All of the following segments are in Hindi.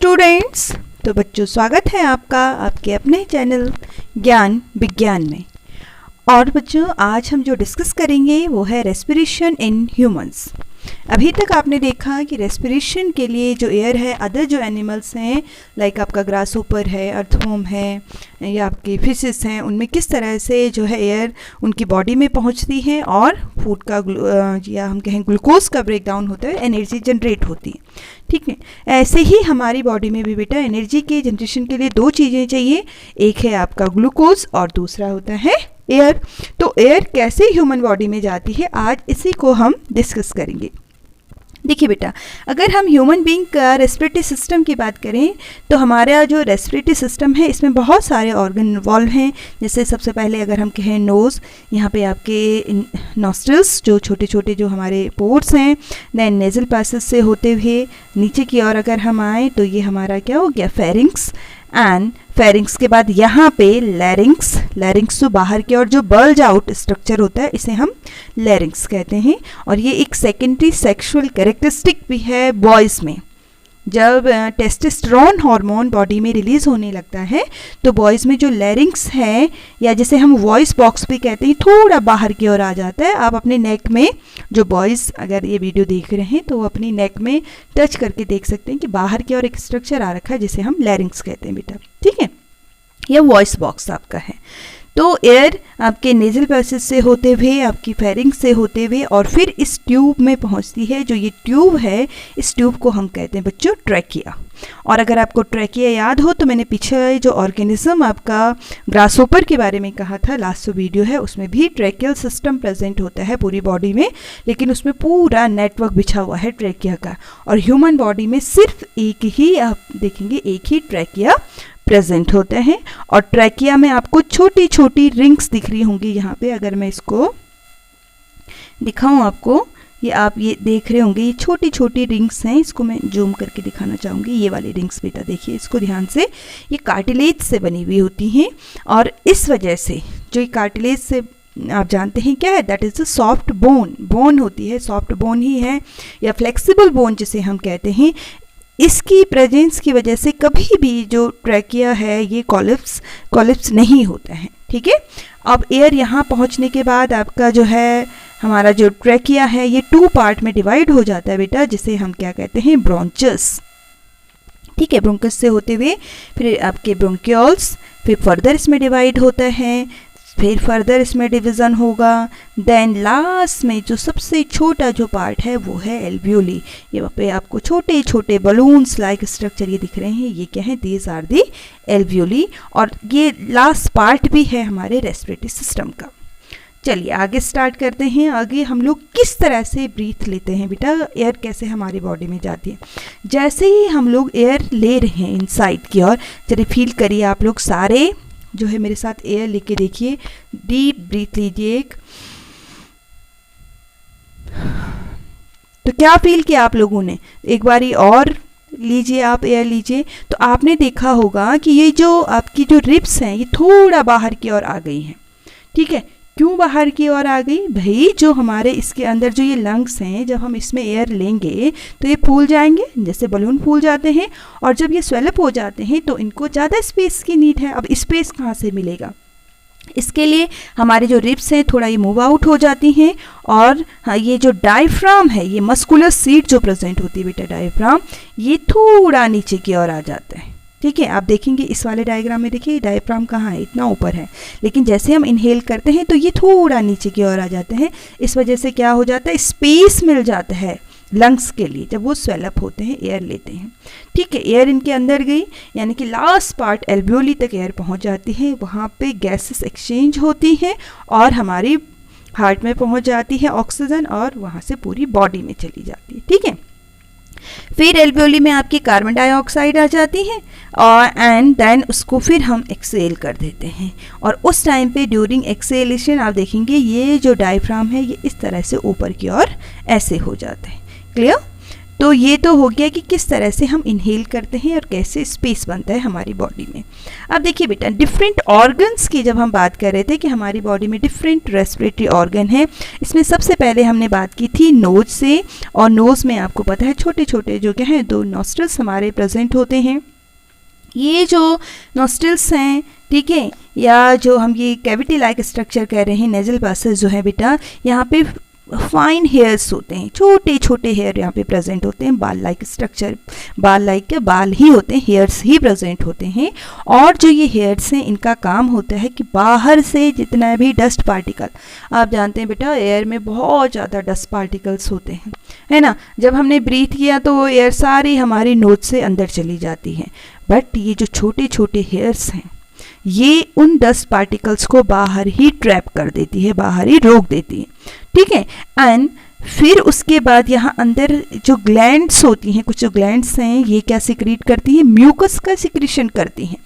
स्टूडेंट्स, तो बच्चों स्वागत है आपका आपके अपने चैनल ज्ञान विज्ञान में। और बच्चों आज हम जो डिस्कस करेंगे वो है रेस्पिरेशन इन ह्यूमंस। अभी तक आपने देखा कि रेस्पिरेशन के लिए जो एयर है अदर जो एनिमल्स हैं लाइक आपका ग्रासहोपर है, अर्थवर्म है या आपके फिशेस हैं, उनमें किस तरह से जो है एयर उनकी बॉडी में पहुंचती है और फूड का या हम कहें ग्लूकोज का ब्रेकडाउन होता है, एनर्जी जनरेट होती है। ठीक है, ऐसे ही हमारी बॉडी में भी बेटा एनर्जी के जनरेशन के लिए दो चीज़ें चाहिए, एक है आपका ग्लूकोज और दूसरा होता है एयर। तो एयर कैसे ह्यूमन बॉडी में जाती है आज इसी को हम डिस्कस करेंगे। देखिए बेटा, अगर हम ह्यूमन बीइंग का रेस्पिरेटरी सिस्टम की बात करें तो हमारा जो रेस्पिरेटरी सिस्टम है इसमें बहुत सारे ऑर्गन इन्वॉल्व हैं। जैसे सबसे पहले अगर हम कहें नोज़, यहाँ पे आपके नॉस्ट्रल्स जो छोटे छोटे जो हमारे पोर्ट्स हैं, देन नेजल पासेस से होते हुए नीचे की ओर अगर हम आएँ तो ये हमारा क्या हो गया फेरिंक्स, एंड फेरिंक्स के बाद यहाँ पे लैरिंक्स, लैरिंक्स तो बाहर की ओर जो बल्ज आउट स्ट्रक्चर होता है इसे हम लैरिंक्स कहते हैं। और ये एक सेकेंडरी सेक्सुअल कैरेक्टरिस्टिक भी है बॉयज़ में। जब टेस्टोस्टेरोन हार्मोन बॉडी में रिलीज़ होने लगता है तो बॉयज़ में जो लैरिंक्स है या जिसे हम वॉइस बॉक्स भी कहते हैं थोड़ा बाहर की ओर आ जाता है। आप अपने नेक में, जो बॉयज़ अगर ये वीडियो देख रहे हैं तो वो अपनी नेक में टच करके देख सकते हैं कि बाहर की ओर एक स्ट्रक्चर आ रखा है जिसे हम लैरिंक्स कहते हैं बेटा। ठीक है, यह वॉइस बॉक्स आपका है। तो एयर आपके नेजल पैसेज से होते हुए, आपकी फेरिंक्स से होते हुए और फिर इस ट्यूब में पहुंचती है। जो ये ट्यूब है इस ट्यूब को हम कहते हैं बच्चों ट्रैकिया। और अगर आपको ट्रैकिया याद हो तो मैंने पीछे जो ऑर्गेनिज्म आपका ग्रासहोपर के बारे में कहा था, लास्ट जो वीडियो है उसमें भी ट्रैकियल सिस्टम प्रेजेंट होता है पूरी बॉडी में, लेकिन उसमें पूरा नेटवर्क बिछा हुआ है ट्रैकिया का। और ह्यूमन बॉडी में सिर्फ एक ही, आप देखेंगे एक ही ट्रैकिया प्रेजेंट होते हैं। और ट्रैकिया में आपको छोटी छोटी रिंग्स दिख रही होंगी। यहाँ पे अगर मैं इसको दिखाऊं आपको, ये आप ये देख रहे होंगे, ये छोटी छोटी रिंग्स हैं। इसको मैं जूम करके दिखाना चाहूँगी। ये वाली रिंग्स बेटा देखिए इसको ध्यान से, ये कार्टिलेज से बनी हुई होती हैं। और इस वजह से जो ये कार्टिलेज से आप जानते हैं क्या है, that is the soft bone, bone होती है, सॉफ्ट बोन ही है या फ्लेक्सिबल बोन जिसे हम कहते हैं। इसकी प्रेजेंस की वजह से कभी भी जो ट्रैकिया है ये कॉलिप्स नहीं होता है। ठीक है, अब एयर यहाँ पहुँचने के बाद आपका जो है हमारा जो ट्रैकिया है ये 2 पार्ट में डिवाइड हो जाता है बेटा, जिसे हम क्या कहते हैं ब्रोंचस। ठीक है, ब्रोंकस से होते हुए फिर आपके ब्रोंक्यूल्स, फिर फर्दर इसमें डिवाइड होता है, फिर फर्दर इसमें डिवीज़न होगा। देन लास्ट में जो सबसे छोटा जो पार्ट है वो है एल्वियोली। ये वहाँ पे आपको छोटे छोटे बलून्स लाइक स्ट्रक्चर ये दिख रहे हैं, ये क्या है, दीज आर दी एल्वियोली। और ये लास्ट पार्ट भी है हमारे रेस्पिरेटरी सिस्टम का। चलिए आगे स्टार्ट करते हैं। आगे हम लोग किस तरह से ब्रीथ लेते हैं बेटा, एयर कैसे हमारी बॉडी में जाती है। जैसे ही हम लोग एयर ले रहे हैं इनसाइड की ओर, चलिए फील करिए आप लोग सारे जो है मेरे साथ एयर लेके देखिए, डीप ब्रीथ लीजिए एक। तो क्या फील किया आप लोगों ने, एक बारी और लीजिए, आप एयर लीजिए। तो आपने देखा होगा कि ये जो आपकी जो रिब्स हैं ये थोड़ा बाहर की ओर आ गई हैं। ठीक है, क्यों बाहर की ओर आ गई भाई, जो हमारे इसके अंदर जो ये लंग्स हैं, जब हम इसमें एयर लेंगे तो ये फूल जाएंगे जैसे बलून फूल जाते हैं। और जब ये स्वेलअप हो जाते हैं तो इनको ज़्यादा स्पेस की नीड है। अब स्पेस कहाँ से मिलेगा, इसके लिए हमारे जो रिब्स हैं थोड़ा ये मूव आउट हो जाती हैं। और हाँ, ये जो डायफ्राम है, ये मस्कुलर सीट जो प्रेजेंट होती है बेटा डायफ्राम, ये थोड़ा नीचे की ओर आ जाता है। ठीक है, आप देखेंगे इस वाले डायग्राम में देखिए डायफ्राम कहाँ है, इतना ऊपर है, लेकिन जैसे हम इनहेल करते हैं तो ये थोड़ा नीचे की ओर आ जाते हैं। इस वजह से क्या हो जाता है, स्पेस मिल जाता है लंग्स के लिए जब वो स्वेलअप होते हैं, एयर लेते हैं। ठीक है, एयर इनके अंदर गई, यानी कि लास्ट पार्ट एल्वियोली तक एयर पहुंच जाती है। वहाँ पे गैसेस एक्सचेंज होती हैं और हमारी हार्ट में पहुंच जाती है ऑक्सीजन और वहाँ से पूरी बॉडी में चली जाती है। ठीक है, फिर एल्वियोली में आपकी कार्बन डाइऑक्साइड आ जाती है और एंड देन उसको फिर हम एक्सेल कर देते हैं। और उस टाइम पे ड्यूरिंग एक्सेलेशन आप देखेंगे ये जो डायफ्राम है ये इस तरह से ऊपर की ओर ऐसे हो जाता है। क्लियर। तो ये तो हो गया कि किस तरह से हम इनहेल करते हैं और कैसे स्पेस बनता है हमारी बॉडी में। अब देखिए बेटा, डिफरेंट ऑर्गन्स की जब हम बात कर रहे थे कि हमारी बॉडी में डिफरेंट रेस्पिरेटरी ऑर्गन है, इसमें सबसे पहले हमने बात की थी नोज से। और नोज में आपको पता है छोटे छोटे जो क्या हैं 2 नॉस्ट्रल्स हमारे प्रेजेंट होते हैं। ये जो नॉस्ट्रल्स हैं, ठीक है, या जो हम ये कैविटी लाइक स्ट्रक्चर कह रहे हैं, नेजल पासेज जो है बेटा, यहाँ पे फाइन हेयर्स होते हैं, छोटे छोटे हेयर यहाँ पे प्रेजेंट होते हैं। बाल लाइक स्ट्रक्चर, बाल लाइक के बाल ही होते हैं, हेयर्स ही प्रेजेंट होते हैं। और जो ये हेयर्स हैं इनका काम होता है कि बाहर से जितना भी डस्ट पार्टिकल, आप जानते हैं बेटा एयर में बहुत ज़्यादा डस्ट पार्टिकल्स होते हैं, है ना। जब हमने ब्रीथ किया तो वो एयर सारी हमारी नोज से अंदर चली जाती है, बट ये जो छोटे छोटे हेयर्स हैं ये उन डस्ट पार्टिकल्स को बाहर ही ट्रैप कर देती है, बाहर ही रोक देती है, ठीक है। एंड फिर उसके बाद यहाँ अंदर जो ग्लैंड्स होती हैं, कुछ जो ग्लैंड्स हैं ये क्या सिक्रीट करती हैं, म्यूकस का सिक्रीशन करती हैं।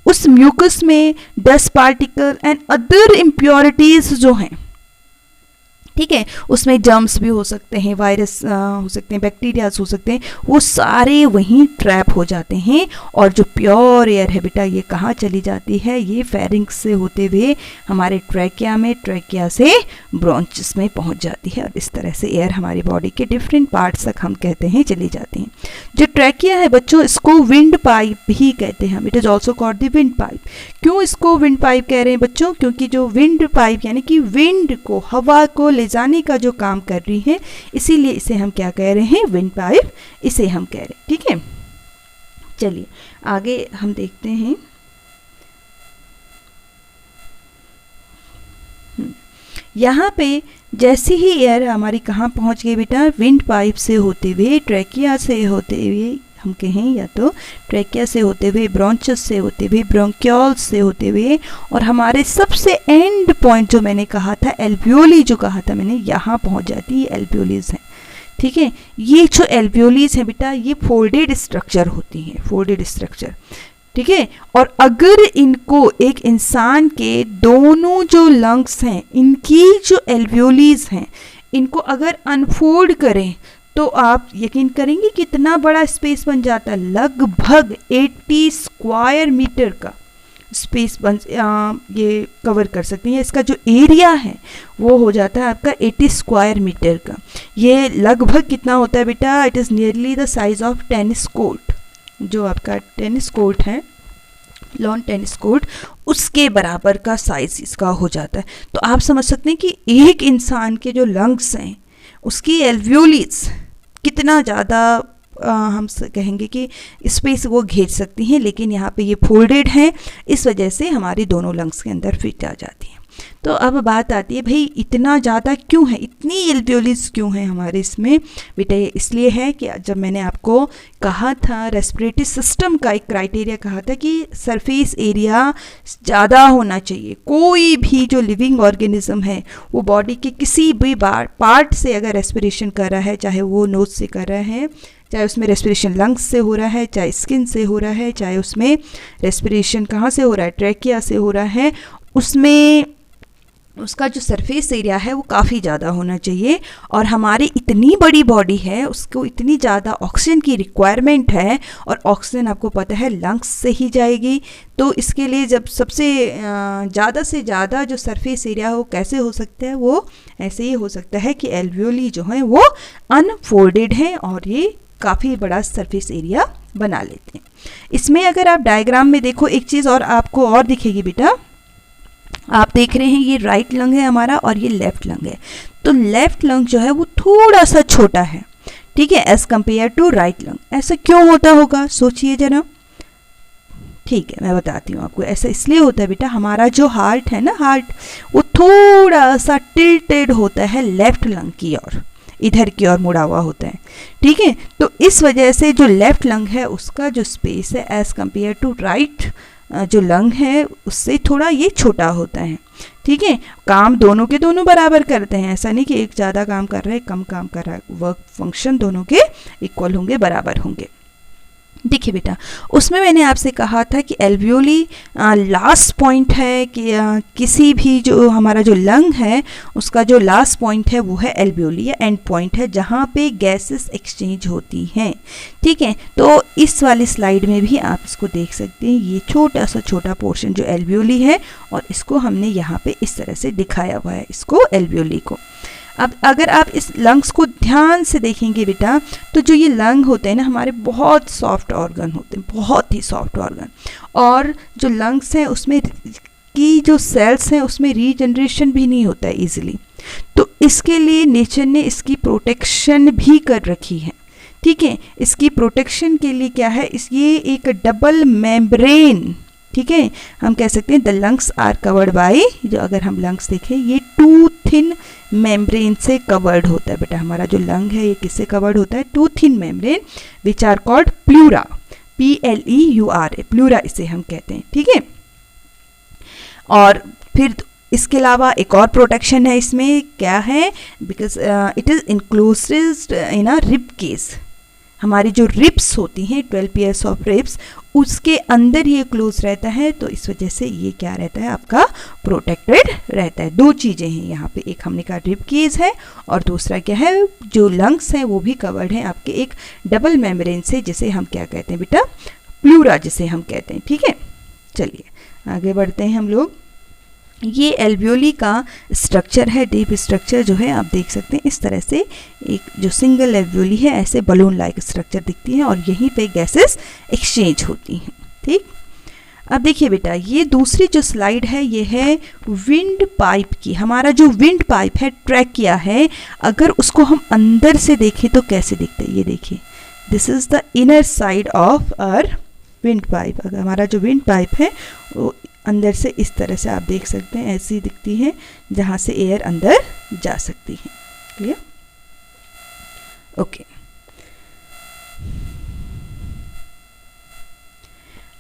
उस म्यूकस में dust particle and other impurities जो हैं, ठीक है, उसमें जर्म्स भी हो सकते हैं, वायरस हो सकते हैं, बैक्टीरियाज हो सकते हैं, वो सारे वहीं ट्रैप हो जाते हैं। और जो प्योर एयर है बेटा ये कहाँ चली जाती है, ये फेरिंक्स से होते हुए हमारे ट्रैकिया में, ट्रैकिया से ब्रोंचस में पहुंच जाती है। और इस तरह से एयर हमारी बॉडी के डिफरेंट पार्ट्स तक हम कहते हैं चली जाती हैं। जो ट्रैकिया है बच्चों, इसको विंड पाइप भी कहते हैं, it is also called the wind pipe. क्यों इसको विंड पाइप कह रहे हैं बच्चों, क्योंकि जो विंड पाइप यानी कि विंड को, हवा को ले जाने का जो काम कर रही है, इसीलिए इसे हम क्या कह रहे हैं, विंड पाइप इसे हम कह रहे हैं, ठीक है। चलिए आगे हम देखते हैं। यहाँ पे जैसे ही एयर हमारी कहाँ पहुँच गई बेटा, विंड पाइप से होते हुए, ट्रैकिया से होते हुए हम कहें, या तो ट्रैकिया से होते हुए, ब्रोंचस से होते हुए, ब्रोंक्यूल्स से होते हुए, और हमारे सबसे एंड पॉइंट जो मैंने कहा था एल्वियोली, जो कहा था मैंने, यहाँ पहुँच जाती है, एल्वियोलीज हैं, ठीक है। ये जो एल्वियोलीज हैं बेटा ये फोल्डेड स्ट्रक्चर होती हैं, फोल्डेड स्ट्रक्चर, ठीक है। और अगर इनको एक इंसान के दोनों जो लंग्स हैं, इनकी जो एल्वियोलीज हैं, इनको अगर अनफोल्ड करें तो आप यकीन करेंगे कितना बड़ा स्पेस बन जाता है, लगभग 80 स्क्वायर मीटर का स्पेस ये कवर कर सकते हैं। इसका जो एरिया है वो हो जाता है आपका 80 स्क्वायर मीटर का। ये लगभग कितना होता है बेटा, it is nearly the size of tennis court. जो आपका टेनिस कोर्ट है, लॉन टेनिस कोर्ट, उसके बराबर का साइज इसका हो जाता है। तो आप समझ सकते हैं कि एक इंसान के जो लंग्स हैं उसकी एल्वियोलीज कितना ज़्यादा हम कहेंगे कि स्पेस वो घेर सकती हैं, लेकिन यहाँ पे ये फोल्डेड हैं, इस वजह से हमारी दोनों लंग्स के अंदर फिट आ जाती हैं। तो अब बात आती है भाई इतना ज़्यादा क्यों है, इतनी एल्वियोलीज क्यों है हमारे इसमें बेटा। ये इसलिए है कि जब मैंने आपको कहा था रेस्पिरेटरी सिस्टम का एक क्राइटेरिया कहा था कि सरफेस एरिया ज़्यादा होना चाहिए। कोई भी जो लिविंग ऑर्गेनिज्म है वो बॉडी के किसी भी पार्ट से अगर रेस्पिरेशन कर रहा है, चाहे वो नोज से कर रहा है, चाहे उसमें रेस्पिरेशन लंग्स से हो रहा है, चाहे स्किन से हो रहा है, चाहे उसमें रेस्पिरेशन कहाँ से हो रहा है, ट्रैकिया से हो रहा है, उसमें उसका जो सरफेस एरिया है वो काफ़ी ज़्यादा होना चाहिए। और हमारी इतनी बड़ी बॉडी है, उसको इतनी ज़्यादा ऑक्सीजन की रिक्वायरमेंट है, और ऑक्सीजन आपको पता है लंग्स से ही जाएगी। तो इसके लिए जब सबसे ज़्यादा से ज़्यादा जो सरफेस एरिया हो कैसे हो सकता है, वो ऐसे ही हो सकता है कि एल्वियोली जो है वो अनफोल्डेड हैं और ये काफ़ी बड़ा सरफेस एरिया बना लेते हैं। इसमें अगर आप डायग्राम में देखो एक चीज़ और आपको और दिखेगी बेटा, आप देख रहे हैं ये राइट लंग है हमारा और ये लेफ्ट लंग है। तो लेफ्ट लंग जो है वो थोड़ा सा छोटा है, ठीक है, as compare to right lung. ऐसा क्यों होता होगा सोचिए जरा, ठीक है मैं बताती हूँ आपको। ऐसा इसलिए होता है बेटा, हमारा जो हार्ट है ना, हार्ट वो थोड़ा सा टिल्टेड होता है लेफ्ट लंग की ओर, इधर की ओर मुड़ा हुआ होता है, ठीक है। तो इस वजह से जो लेफ्ट लंग है उसका जो स्पेस है एज कंपेयर टू राइट जो लंग है उससे थोड़ा ये छोटा होता है, ठीक है। काम दोनों के दोनों बराबर करते हैं, ऐसा नहीं कि एक ज़्यादा काम कर रहा है कम काम कर रहा है, वर्क फंक्शन दोनों के इक्वल होंगे, बराबर होंगे। देखिए बेटा, उसमें मैंने आपसे कहा था कि एल्वियोली लास्ट पॉइंट है कि किसी भी जो हमारा जो लंग है उसका जो लास्ट पॉइंट है वो है एल्वियोली या एंड पॉइंट है, जहाँ पे गैसेस एक्सचेंज होती हैं। ठीक है, तो इस वाली स्लाइड में भी आप इसको देख सकते हैं, ये छोटा पोर्शन जो एल्वियोली है और इसको हमने यहाँ पे इस तरह से दिखाया हुआ है, इसको एल्वियोली को। अब अगर आप इस लंग्स को ध्यान से देखेंगे बेटा, तो जो ये लंग होते हैं ना हमारे बहुत सॉफ्ट ऑर्गन होते हैं, बहुत ही सॉफ्ट ऑर्गन, और जो लंग्स हैं उसमें की जो सेल्स हैं उसमें रीजनरेशन भी नहीं होता है ईजिली, तो इसके लिए नेचर ने इसकी प्रोटेक्शन भी कर रखी है। ठीक है, इसकी प्रोटेक्शन के लिए क्या है, ये एक डबल मेम्ब्रेन, ठीक है, हम कह सकते हैं the lungs are covered by, जो अगर हम लंग्स देखें ये टू थिन मेम्ब्रेन से कवर्ड होता है बेटा। हमारा जो लंग है ये किससे कवर्ड होता है, two thin membrane which are called pleura, PLEURA, pleura इसे हम कहते हैं। ठीक है, और फिर इसके अलावा एक और प्रोटेक्शन है इसमें, क्या है, because it is enclosed in a rib cage, हमारी जो रिब्स होती हैं 12 पेयर्स ऑफ रिब्स उसके अंदर ये क्लोज रहता है, तो इस वजह से ये क्या रहता है आपका प्रोटेक्टेड रहता है। दो चीज़ें हैं यहाँ पे, एक हमने कहा रिब केज है और दूसरा क्या है, जो लंग्स हैं वो भी कवर्ड हैं आपके एक डबल मेम्ब्रेन से, जिसे हम क्या कहते हैं बेटा, प्लूरा जिसे हम कहते हैं। ठीक है, चलिए आगे बढ़ते हैं हम लोग। ये एल्वियोली का स्ट्रक्चर है, डीप स्ट्रक्चर जो है आप देख सकते हैं इस तरह से, एक जो सिंगल एल्वियोली है ऐसे बलून लाइक स्ट्रक्चर दिखती है और यहीं पे गैसेस एक्सचेंज होती हैं। ठीक, अब देखिए बेटा, ये दूसरी जो स्लाइड है ये है विंड पाइप की। हमारा जो विंड पाइप है ट्रैक किया है, अगर उसको हम अंदर से देखें तो कैसे दिखता है, ये देखिए, this is the inner side of our wind pipe. अगर हमारा जो विंड पाइप है वो अंदर से इस तरह से आप देख सकते हैं, ऐसी दिखती है जहाँ से एयर अंदर जा सकती है। Clear, okay.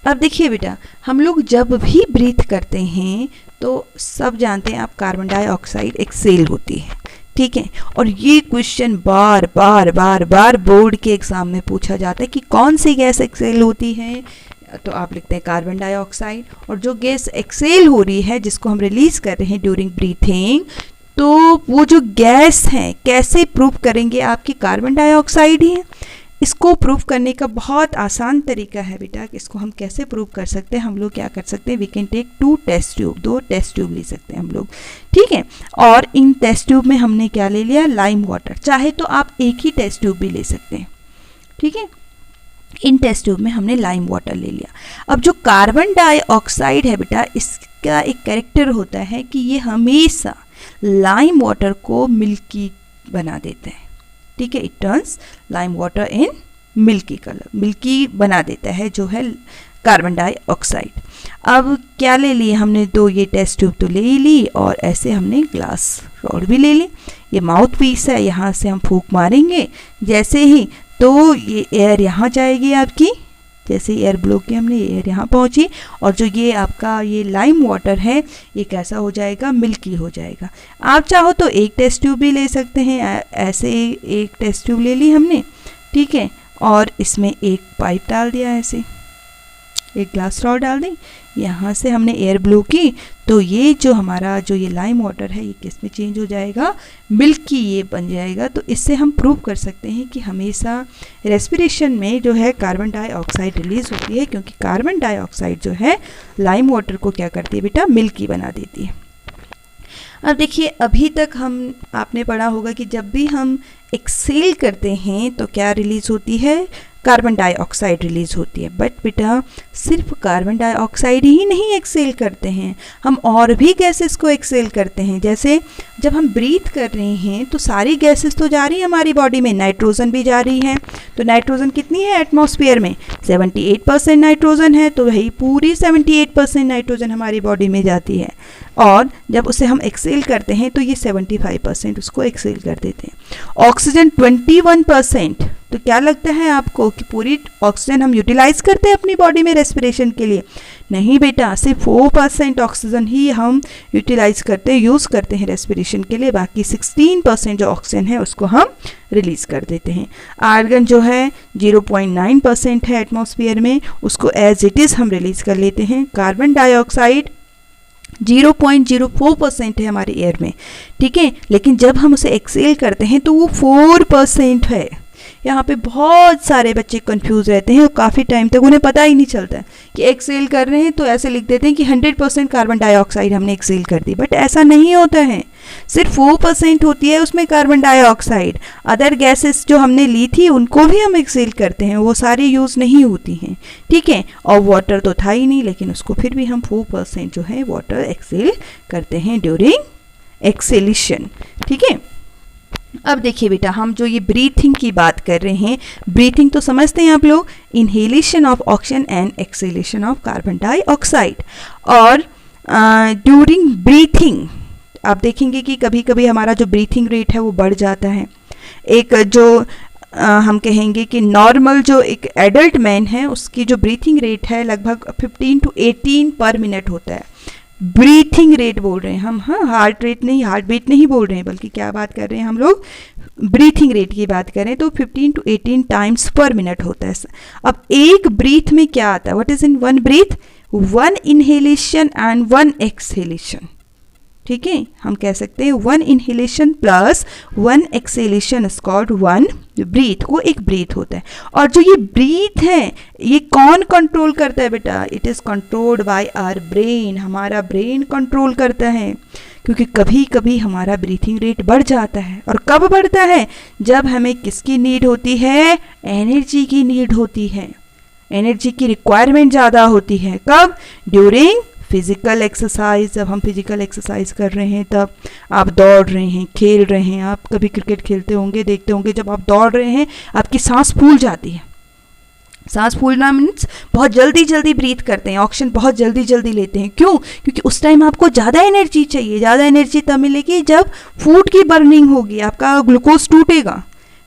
अब देखिए बेटा, हम लोग जब भी ब्रीथ करते हैं तो सब जानते हैं आप कार्बन डाइऑक्साइड एक्सेल होती है। ठीक है, और ये क्वेश्चन बार बार बार बार बोर्ड के एग्जाम में पूछा जाता है कि कौन सी गैस एक्सेल होती है, तो आप लिखते हैं कार्बन डाइऑक्साइड। और जो गैस एक्सेल हो रही है जिसको हम रिलीज कर रहे हैं ड्यूरिंग ब्रीथिंग, तो वो जो गैस है कैसे प्रूव करेंगे आपकी कार्बन डाइऑक्साइड ही है। इसको प्रूव करने का बहुत आसान तरीका है बेटा कि इसको हम कैसे प्रूव कर सकते हैं। हम लोग क्या कर सकते हैं, we can take 2 test tube, 2 test tube ले सकते हैं हम लोग। ठीक है, और इन टेस्ट ट्यूब में हमने क्या ले लिया, लाइम वाटर। चाहे तो आप एक ही टेस्ट ट्यूब भी ले सकते हैं। ठीक है, इन टेस्ट ट्यूब में हमने लाइम वाटर ले लिया। अब जो कार्बन डाइऑक्साइड है बेटा, इसका एक कैरेक्टर होता है कि ये हमेशा लाइम वाटर को मिल्की बना देता है। ठीक है, it turns lime water in milky colour, milky बना देता है जो है कार्बन डाइऑक्साइड। अब क्या ले लिए हमने, 2 ये टेस्ट ट्यूब तो ले ही ली, और ऐसे हमने ग्लास रॉड भी ले ली। ये माउथ पीस है, यहाँ से हम फूंक मारेंगे जैसे ही, तो ये एयर यहाँ जाएगी आपकी, जैसे एयर ब्लो की हमने एयर यहाँ पहुँची, और जो ये आपका ये लाइम वाटर है ये कैसा हो जाएगा, मिल्की हो जाएगा। आप चाहो तो एक टेस्ट ट्यूब भी ले सकते हैं, ऐसे एक टेस्ट ट्यूब ले ली हमने। ठीक है, और इसमें एक पाइप डाल दिया, ऐसे एक ग्लास रॉड डाल दी, यहाँ से हमने एयर ब्लो की, तो ये जो हमारा जो ये लाइम वाटर है ये किस में चेंज हो जाएगा, मिल्की ये बन जाएगा। तो इससे हम प्रूव कर सकते हैं कि हमेशा रेस्पिरेशन में जो है कार्बन डाइऑक्साइड रिलीज होती है, क्योंकि कार्बन डाइऑक्साइड जो है लाइम वाटर को क्या करती है बेटा, मिल्की बना देती है। अब देखिए, अभी तक आपने पढ़ा होगा कि जब भी हम एक्सेल करते हैं तो क्या रिलीज होती है, कार्बन डाइऑक्साइड रिलीज होती है। बट बेटा, सिर्फ कार्बन डाइऑक्साइड ही नहीं एक्सेल करते हैं, हम और भी गैसेस को एक्सेल करते हैं। जैसे जब हम ब्रीथ कर रहे हैं तो सारी गैसेस तो जा रही हैं हमारी बॉडी में, नाइट्रोजन भी जा रही है। तो नाइट्रोजन कितनी है एटमॉस्फेयर में, 78% नाइट्रोजन है, तो वही पूरी 78% नाइट्रोजन हमारी बॉडी में जाती है। और जब उसे हम एक्सेल करते हैं तो ये 75% उसको एक्सेल कर देते हैं। ऑक्सीजन 21%, तो क्या लगता है आपको कि पूरी ऑक्सीजन हम यूटिलाइज करते हैं अपनी बॉडी में रेस्पिरेशन के लिए? नहीं बेटा, सिर्फ 4% ऑक्सीजन ही हम यूटिलाइज करते हैं, यूज़ करते हैं रेस्पिरेशन के लिए, बाकी 16% जो ऑक्सीजन है उसको हम रिलीज़ कर देते हैं। आर्गन जो है 0.9% है एटमॉस्फेयर में, उसको एज इट इज़ हम रिलीज़ कर लेते हैं। कार्बन डाइऑक्साइड 0.04% है हमारे एयर में, ठीक है, लेकिन जब हम उसे एक्सेल करते हैं तो वो 4% है। यहाँ पे बहुत सारे बच्चे कंफ्यूज रहते हैं और काफ़ी टाइम तक उन्हें पता ही नहीं चलता है कि एक्सेल कर रहे हैं तो ऐसे लिख देते हैं कि 100% कार्बन डाइऑक्साइड हमने एक्सेल कर दी, बट ऐसा नहीं होता है। सिर्फ 4% होती है उसमें कार्बन डाइऑक्साइड। अदर गैसेस जो हमने ली थी उनको भी हम एक्सेल करते हैं, वो सारी यूज़ नहीं होती हैं, ठीक है। और वाटर तो था ही नहीं, लेकिन उसको फिर भी हम 4% जो है वाटर एक्सेल करते हैं ड्यूरिंग एक्सेलेशन, ठीक है। अब देखिए बेटा, हम जो ये ब्रीथिंग की बात कर रहे हैं, ब्रीथिंग तो समझते हैं आप लोग, inhalation of oxygen and acceleration of carbon dioxide. और ड्यूरिंग ब्रीथिंग आप देखेंगे कि कभी कभी हमारा जो ब्रीथिंग रेट है वो बढ़ जाता है। एक जो हम कहेंगे कि नॉर्मल जो एक एडल्ट मैन है उसकी जो ब्रीथिंग रेट है लगभग 15 to 18 पर मिनट होता है। ब्रीथिंग रेट बोल रहे हैं हम, हाँ, हार्ट रेट नहीं, हार्ट बीट नहीं बोल रहे हैं, बल्कि क्या बात कर रहे हैं हम लोग, ब्रीथिंग रेट की बात करें तो 15 to 18 टाइम्स पर मिनट होता है। अब एक ब्रीथ में क्या आता है, what is in one breath, 1 inhalation and 1 exhalation, ठीक है। हम कह सकते हैं 1 inhalation plus 1 exhalation is called 1 breath, वो एक ब्रीथ होता है। और जो ये ब्रीथ है ये कौन कंट्रोल करता है बेटा, it is controlled by our brain, हमारा ब्रेन कंट्रोल करता है। क्योंकि कभी कभी हमारा ब्रीथिंग रेट बढ़ जाता है, और कब बढ़ता है, जब हमें किसकी नीड होती है, एनर्जी की नीड होती है, एनर्जी की रिक्वायरमेंट ज़्यादा होती है। कब, ड्यूरिंग फिजिकल एक्सरसाइज, जब हम फिजिकल एक्सरसाइज कर रहे हैं, तब आप दौड़ रहे हैं, खेल रहे हैं, आप कभी क्रिकेट खेलते होंगे, देखते होंगे, जब आप दौड़ रहे हैं आपकी सांस फूल जाती है। सांस फूलना मीन्स बहुत जल्दी जल्दी ब्रीथ करते हैं, ऑक्सीजन बहुत जल्दी जल्दी लेते हैं। क्यों, क्योंकि उस टाइम आपको ज़्यादा एनर्जी चाहिए। ज़्यादा एनर्जी तब मिलेगी जब फूड की बर्निंग होगी, आपका ग्लूकोज टूटेगा,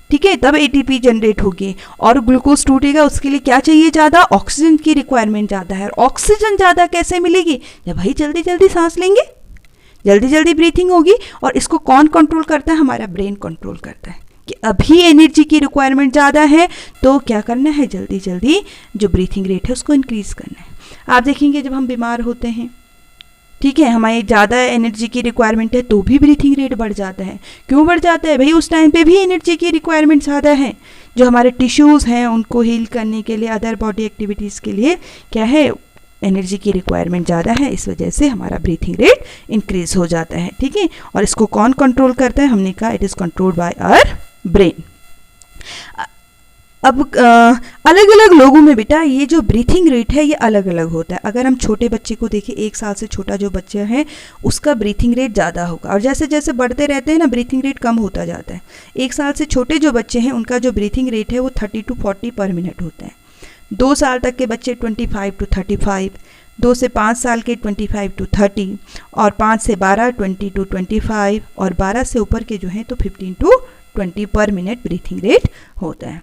ठीक है, तब एटीपी जनरेट होगी। और ग्लूकोज टूटेगा, उसके लिए क्या चाहिए, ज़्यादा ऑक्सीजन की रिक्वायरमेंट ज़्यादा है। और ऑक्सीजन ज़्यादा कैसे मिलेगी, जब भाई जल्दी जल्दी सांस लेंगे, जल्दी जल्दी ब्रीथिंग होगी। और इसको कौन कंट्रोल करता है, हमारा ब्रेन कंट्रोल करता है कि अभी एनर्जी की रिक्वायरमेंट ज़्यादा है तो क्या करना है, जल्दी जल्दी जो ब्रीथिंग रेट है उसको इंक्रीज़ करना है। आप देखेंगे जब हम बीमार होते हैं, ठीक है, हमारी ज़्यादा एनर्जी की रिक्वायरमेंट है तो भी ब्रीथिंग रेट बढ़ जाता है। क्यों बढ़ जाता है भाई, उस टाइम पे भी एनर्जी की रिक्वायरमेंट ज़्यादा है। जो हमारे टिश्यूज़ हैं उनको हील करने के लिए, अदर बॉडी एक्टिविटीज़ के लिए क्या है, एनर्जी की रिक्वायरमेंट ज़्यादा है, इस वजह से हमारा ब्रीथिंग रेट इंक्रीज़ हो जाता है, ठीक है। और इसको कौन कंट्रोल करता है, हमने कहा it is controlled by our brain. अब अलग अलग लोगों में बेटा ये जो ब्रीथिंग रेट है ये अलग अलग होता है। अगर हम छोटे बच्चे को देखें, 1 साल से छोटा जो बच्चा है उसका ब्रीथिंग रेट ज़्यादा होगा, और जैसे जैसे बढ़ते रहते हैं ना ब्रीथिंग रेट कम होता जाता है। 1 साल से छोटे जो बच्चे हैं उनका जो ब्रीथिंग रेट है वो 30 to 40 पर मिनट होता है। 2 साल तक के बच्चे 25 to 35, 2 से 5 साल के 25 to 30, और 5 से 12 20 to 25, और 12 से ऊपर के जो हैं तो 15 to 20 पर मिनट ब्रीथिंग रेट होता है।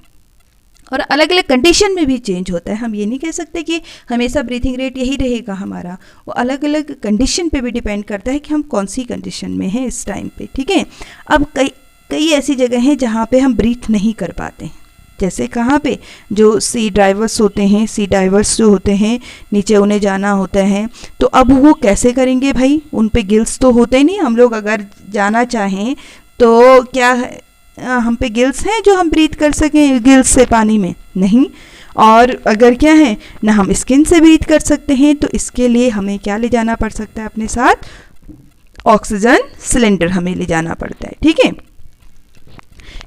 और अलग अलग कंडीशन में भी चेंज होता है। हम ये नहीं कह सकते कि हमेशा ब्रीथिंग रेट यही रहेगा हमारा, वो अलग अलग कंडीशन पे भी डिपेंड करता है कि हम कौन सी कंडीशन में हैं इस टाइम पे, ठीक है। अब कई ऐसी जगह हैं जहाँ पे हम ब्रीथ नहीं कर पाते हैं, जैसे कहाँ पे, जो सी डाइवर्स होते हैं, सी डाइवर्स जो होते हैं नीचे उन्हें जाना होता है, तो अब वो कैसे करेंगे भाई, उन पे गिल्स तो होते नहीं। हम लोग अगर जाना चाहें तो क्या हम पे गिल्स हैं जो हम ब्रीथ कर सकें गिल्स से पानी में, नहीं। और अगर क्या है ना, हम स्किन से ब्रीथ कर सकते हैं, तो इसके लिए हमें क्या ले जाना पड़ सकता है अपने साथ, ऑक्सीजन सिलेंडर हमें ले जाना पड़ता है, ठीक है।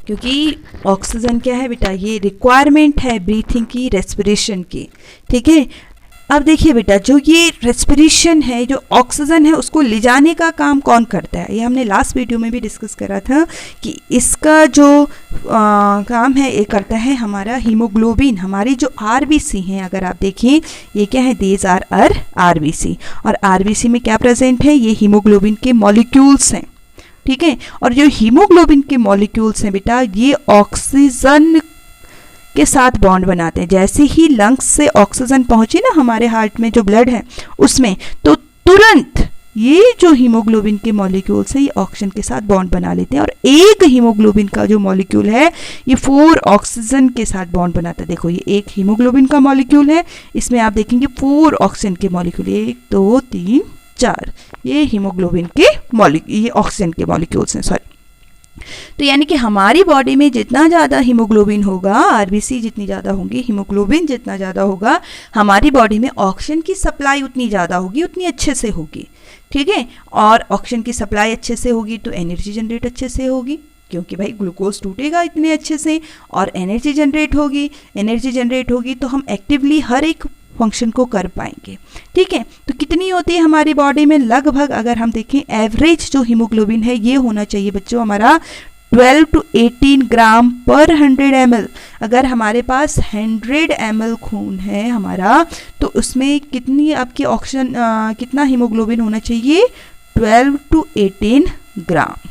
क्योंकि ऑक्सीजन क्या है बेटा, ये रिक्वायरमेंट है ब्रीथिंग की, रेस्पिरेशन की, ठीक है। अब देखिए बेटा, जो ये रेस्पिरेशन है, जो ऑक्सीजन है, उसको ले जाने का काम कौन करता है, ये हमने लास्ट वीडियो में भी डिस्कस करा था कि इसका जो काम है ये करता है हमारा हीमोग्लोबिन। हमारी जो आरबीसी हैं, अगर आप देखें ये क्या है, दीज आर आरबीसी, और आरबीसी में क्या प्रेजेंट है, ये हीमोग्लोबिन के मॉलिक्यूल्स हैं, ठीक है। और जो हीमोग्लोबिन के मॉलिक्यूल्स हैं बेटा, ये ऑक्सीजन के साथ बॉन्ड बनाते हैं। जैसे ही लंग्स से ऑक्सीजन पहुंचे ना हमारे हार्ट में जो ब्लड है उसमें, तो तुरंत ये जो हीमोग्लोबिन के मॉलिक्यूल्स हैं ये ऑक्सीजन के साथ बॉन्ड बना लेते हैं, और एक हीमोग्लोबिन का जो मॉलिक्यूल है ये 4 ऑक्सीजन के साथ बॉन्ड बनाता है। देखो ये एक हीमोग्लोबिन का मॉलिक्यूल है, इसमें आप देखेंगे 4 ऑक्सीजन के मॉलिक्यूल, 1 2 3 4, ये हीमोग्लोबिन के ये ऑक्सीजन के मॉलिक्यूल्स हैं, सॉरी। तो यानी कि हमारी बॉडी में जितना ज़्यादा हीमोग्लोबिन होगा, आरबीसी जितनी ज़्यादा होंगी, हीमोग्लोबिन जितना ज़्यादा होगा, हमारी बॉडी में ऑक्सीजन की सप्लाई उतनी ज़्यादा होगी, उतनी अच्छे से होगी, ठीक है। और ऑक्सीजन की सप्लाई अच्छे से होगी तो एनर्जी जनरेट अच्छे से होगी, क्योंकि भाई ग्लूकोज टूटेगा इतने अच्छे से और एनर्जी जनरेट होगी। एनर्जी जनरेट होगी तो हम एक्टिवली हर एक फंक्शन को कर पाएंगे, ठीक है। तो कितनी होती है हमारी बॉडी में? लगभग अगर हम देखें एवरेज जो हीमोग्लोबिन है ये होना चाहिए बच्चों हमारा 12 to 18 ग्राम पर 100 ml। अगर हमारे पास 100 ml खून है हमारा, तो उसमें कितनी आपकी ऑक्सीजन कितना हीमोग्लोबिन होना चाहिए? 12 to 18 ग्राम,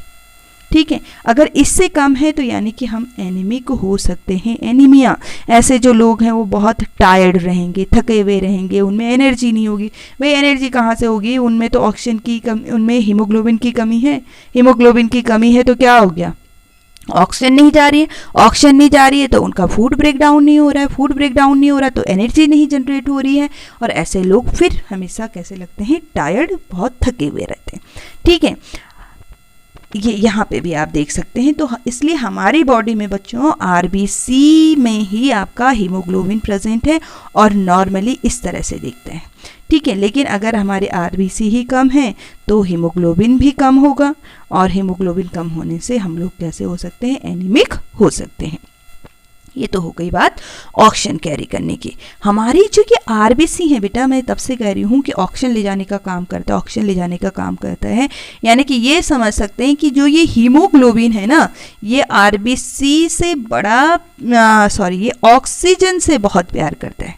ठीक है। अगर इससे कम है तो यानी कि हम एनीमिक हो सकते हैं। एनीमिया, ऐसे जो लोग हैं वो बहुत टायर्ड रहेंगे, थके हुए रहेंगे, उनमें एनर्जी नहीं होगी। भाई एनर्जी कहाँ से होगी? उनमें तो ऑक्सीजन की कमी, उनमें हीमोग्लोबिन की कमी है। हीमोग्लोबिन की कमी है तो क्या हो गया? ऑक्सीजन नहीं जा रही है। ऑक्सीजन नहीं जा रही है तो उनका फूड ब्रेक डाउन नहीं हो रहा है। फूड ब्रेक डाउन नहीं हो रहा तो एनर्जी नहीं जनरेट हो रही है, और ऐसे लोग फिर हमेशा कैसे लगते हैं? टायर्ड, बहुत थके हुए रहते हैं, ठीक है। ये यहाँ पे भी आप देख सकते हैं। तो इसलिए हमारी बॉडी में बच्चों आरबीसी में ही आपका हीमोग्लोबिन प्रेजेंट है और नॉर्मली इस तरह से दिखता है, ठीक है। लेकिन अगर हमारे आरबीसी ही कम है तो हीमोग्लोबिन भी कम होगा, और हीमोग्लोबिन कम होने से हम लोग कैसे हो सकते हैं? एनीमिक हो सकते हैं। ये तो हो गई बात ऑक्सीजन कैरी करने की। हमारी जो ये आरबीसी है बेटा, मैं तब से कह रही हूँ कि ऑक्सीजन ले जाने का काम करता है, ऑक्सीजन ले जाने का काम करता है। यानी कि ये समझ सकते हैं कि जो ये हीमोग्लोबिन है ना, ये आरबीसी से बड़ा ये ऑक्सीजन से बहुत प्यार करता है,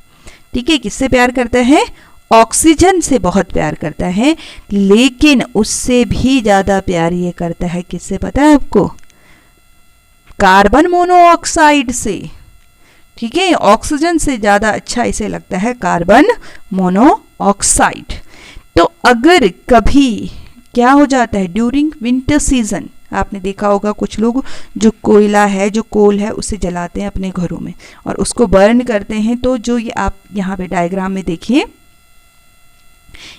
ठीक है। किससे प्यार करता है? ऑक्सीजन से बहुत प्यार करता है। लेकिन उससे भी ज़्यादा प्यार ये करता है किससे, पता है आपको? कार्बन मोनोऑक्साइड से, ठीक है। ऑक्सीजन से ज़्यादा अच्छा इसे लगता है कार्बन मोनोऑक्साइड। तो अगर कभी क्या हो जाता है ड्यूरिंग विंटर सीजन, आपने देखा होगा कुछ लोग जो कोयला है, जो कोल है, उसे जलाते हैं अपने घरों में और उसको बर्न करते हैं। तो जो ये आप यहाँ पे डायग्राम में देखिए,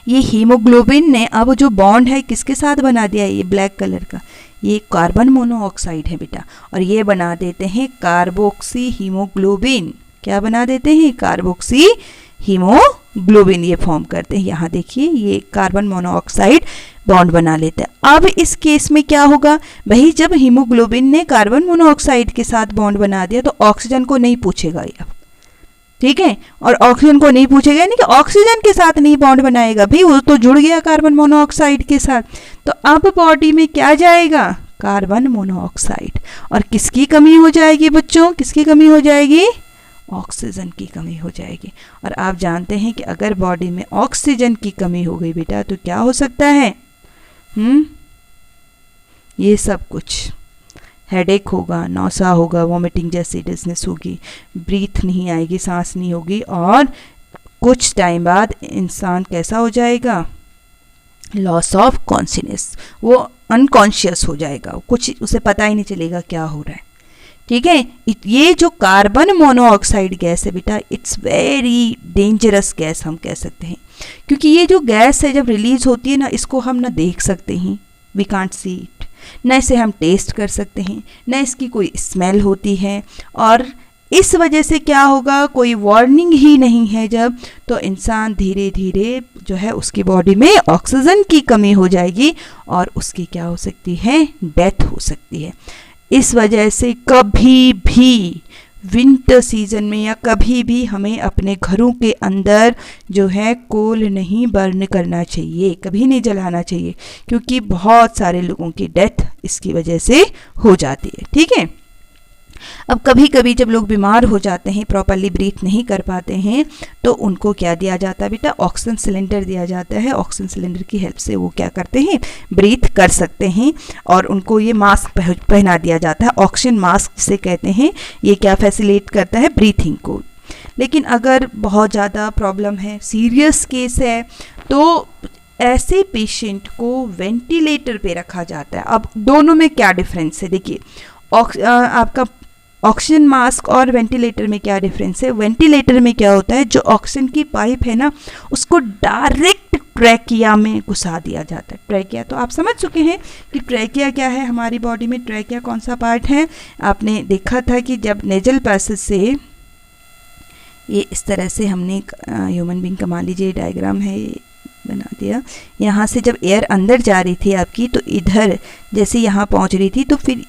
ये हीमोग्लोबिन ने अब जो बॉन्ड है किसके साथ बना दिया है? ये ब्लैक कलर का, ये कार्बन मोनोऑक्साइड है बेटा, और ये बना देते हैं कार्बोक्सी हीमोग्लोबिन। क्या बना देते हैं? कार्बोक्सी हीमोग्लोबिन ये फॉर्म करते हैं। यहाँ देखिए ये कार्बन मोनोऑक्साइड बॉन्ड बना लेता है। अब इस केस में क्या होगा भाई? जब हीमोग्लोबिन ने कार्बन मोनोऑक्साइड के साथ बॉन्ड बना दिया तो ऑक्सीजन को नहीं पूछेगा ये, ठीक है। और ऑक्सीजन को नहीं पूछेगा यानी कि ऑक्सीजन के साथ नहीं बॉन्ड बनाएगा, भाई वो तो जुड़ गया कार्बन मोनोऑक्साइड के साथ। तो अब बॉडी में क्या जाएगा? Carbon monoxide. और किसकी कमी हो जाएगी बच्चों? किसकी कमी हो जाएगी? ऑक्सीजन की कमी हो जाएगी। और आप जानते हैं कि अगर बॉडी में ऑक्सीजन की कमी हो गई बेटा तो क्या हो सकता है? ये सब कुछ, हेडेक होगा, नौसा होगा, वॉमिटिंग जैसी डिजनेस होगी, ब्रीथ नहीं आएगी, सांस नहीं होगी, और कुछ टाइम बाद इंसान कैसा हो जाएगा? लॉस ऑफ कॉन्शियसनेस, वो अनकॉन्शियस हो जाएगा, कुछ उसे पता ही नहीं चलेगा क्या हो रहा है, ठीक है। ये जो कार्बन मोनोऑक्साइड गैस है बेटा, इट्स वेरी डेंजरस गैस हम कह सकते हैं, क्योंकि ये जो गैस है जब रिलीज होती है ना, इसको हम ना देख सकते हैं, वी कांट सी इट, न इसे हम टेस्ट कर सकते हैं, न इसकी कोई स्मेल होती है, और इस वजह से क्या होगा? कोई वार्निंग ही नहीं है जब, तो इंसान धीरे धीरे जो है उसकी बॉडी में ऑक्सीजन की कमी हो जाएगी और उसकी क्या हो सकती है? डेथ हो सकती है। इस वजह से कभी भी विंटर सीजन में या कभी भी हमें अपने घरों के अंदर जो है कोल नहीं बर्न करना चाहिए, कभी नहीं जलाना चाहिए, क्योंकि बहुत सारे लोगों की डेथ इसकी वजह से हो जाती है, ठीक है। अब कभी कभी जब लोग बीमार हो जाते हैं, प्रॉपरली ब्रीथ नहीं कर पाते हैं, तो उनको क्या दिया जाता है बेटा, ऑक्सीजन सिलेंडर दिया जाता है। ऑक्सीजन सिलेंडर की हेल्प से वो क्या करते हैं, ब्रीथ कर सकते हैं। और उनको ये मास्क पहना दिया जाता है, ऑक्सीजन मास्क जिसे कहते हैं। ये क्या फैसिलिटेट करता है, ब्रीथिंग को। लेकिन अगर बहुत ज़्यादा प्रॉब्लम है, सीरियस केस है, तो ऐसे पेशेंट को वेंटिलेटर पे रखा जाता है। अब दोनों में क्या डिफरेंस है, देखिए आपका ऑक्सीजन मास्क और वेंटिलेटर में क्या डिफरेंस है। वेंटिलेटर में क्या होता है, जो ऑक्सीजन की पाइप है ना, उसको डायरेक्ट ट्रैकिया में घुसा दिया जाता है। ट्रैकिया तो आप समझ चुके हैं कि ट्रैकिया क्या है हमारी बॉडी में। ट्रैकिया कौन सा पार्ट है, आपने देखा था कि जब नेजल पैसेज से, ये इस तरह से हमने ह्यूमन बीइंग का मान लीजिए डायग्राम है, बना दिया। यहाँ से जब एयर अंदर जा रही थी आपकी, तो इधर जैसे यहाँ पहुँच रही थी, तो फिर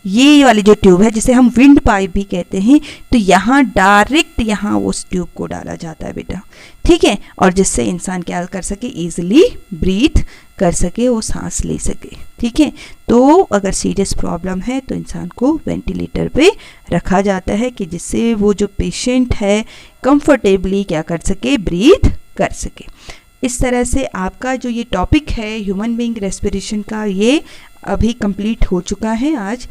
ये वाली जो ट्यूब है जिसे हम विंड पाइप भी कहते हैं, तो यहाँ डायरेक्ट यहाँ उस ट्यूब को डाला जाता है बेटा, ठीक है। और जिससे इंसान क्या कर सके, ईजिली ब्रीथ कर सके, वो सांस ले सके, ठीक है। तो अगर सीरियस प्रॉब्लम है तो इंसान को वेंटिलेटर पे रखा जाता है कि जिससे वो जो पेशेंट है कंफर्टेबली क्या कर सके, ब्रीथ कर सके। इस तरह से आपका जो ये टॉपिक है ह्यूमन बीइंग रेस्पिरेशन का, ये अभी कंप्लीट हो चुका है आज।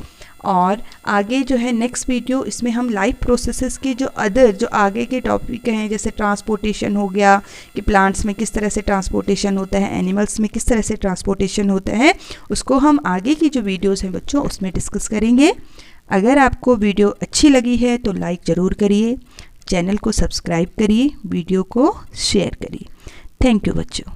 और आगे जो है नेक्स्ट वीडियो, इसमें हम लाइफ प्रोसेसेस के जो अदर जो आगे के टॉपिक हैं, जैसे ट्रांसपोर्टेशन हो गया कि प्लांट्स में किस तरह से ट्रांसपोर्टेशन होता है, एनिमल्स में किस तरह से ट्रांसपोर्टेशन होता है, उसको हम आगे की जो वीडियोस हैं बच्चों उसमें डिस्कस करेंगे। अगर आपको वीडियो अच्छी लगी है तो लाइक ज़रूर करिए, चैनल को सब्सक्राइब करिए, वीडियो को शेयर करिए। थैंक यू बच्चों।